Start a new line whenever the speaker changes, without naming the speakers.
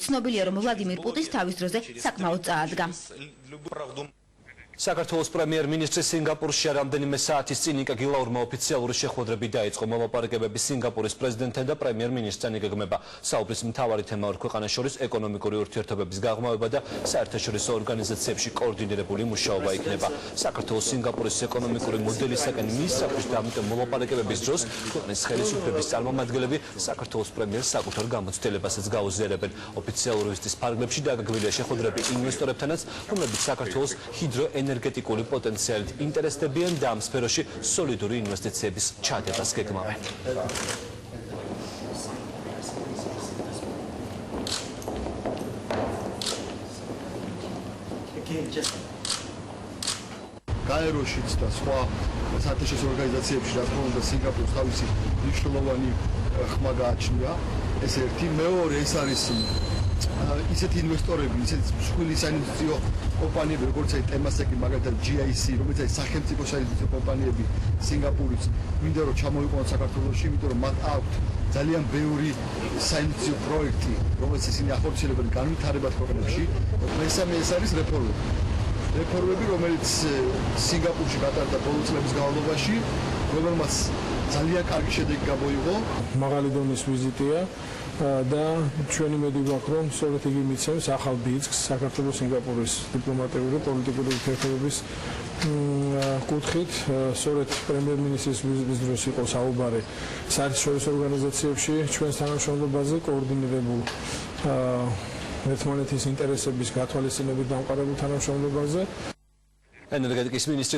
ცნობილია, რომ ვლადიმირ პუტინს თავის დროზე საკმაოდ წაადგა.
საქართველოს პრემიერ-მინისტრი სინგაპურში რამდენიმე საათის წინ იკა გილაურმა ოფიციალური შეხვედრები დაიწყო. მოლაპარაკებები სინგაპურის პრეზიდენტთან და პრემიერ-მინისტრთან იგეგმება. საუბრის მთავარი თემა ორ ქვეყანას შორის ეკონომიკური ურთიერთობების გაღრმავება და საერთაშორისო ორგანიზაციებში კოორდინირებული მუშაობა იქნება. საქართველოს სინგაპურის ეკონომიკური მოდელისაკენ მისწრაფვის და ამიტომ მოლაპარაკებების დროს ქვეყნის ხელისუფლების წარმომადგენლები საქართველოს პრემიერს საკუთარ გამოცდილებასაც გაუზიარებენ. ოფიციალური ვიზიტის ფარგლებში დაგეგმილია შეხვედრები ინვესტორებთანაც, რომლებიც საქართველოს ჰიდროენერგეტიკული პოტენციალით ინტერესდებიან და ამ სფეროში სოლიდური ინვესტიციების ჩადებას გეგმავენ.
გაეროშიც და სხვა საერთაშორისო ორგანიზაციებში რა თქმა უნდა სინგაპურს თავისი მნიშვნელოვანი ხმა გააჩნია. ეს ერთი, მეორე ეს არის ისეთი ინვესტორები, ისეთი მსხვილი საინვესტიციო კომპანიები, როგორც აი ტემასეკი, მაგალითად GIC, რომელიც არის სახელმწიფო საინვესტიციო კომპანიები სინგაპურից, მინდა რომ ჩამოიყვანონ საქართველოში, იმიტომ რომ მათ აქვთ ძალიან ბევრი საინვესტიციო პროექტი, რომელიც ისინი ახორციელებენ განვითარებად ქვეყნებში. მესამე ეს არის რეფორმები. რეფორმები, რომელიც სინგაპურში გატარდა ბოლო წლების განმავლობაში, რომელმაც ძალიან კარგი შედეგი გამოიღო.
მაღალი დონის ვიზიტია და ჩვენი იმედი გვაქვს, რომ სწორედ იგი მიცემს ახალ ბიძგს საქართველოს სინგაპურის დიპლომატიური პოლიტიკური ურთიერთობების კუთხით. სწორედ პრემიერ-მინისტრის ვიზიტის დროს იყო საუბარი საერთაშორისო ორგანიზაციებში ჩვენს თანამშრომლობაზე კოორდინირებულ ერთმანეთის ინტერესების გათვალისწინებით დამყარებულ თანამშრომლობაზე.
ენერგეტიკის მინისტრი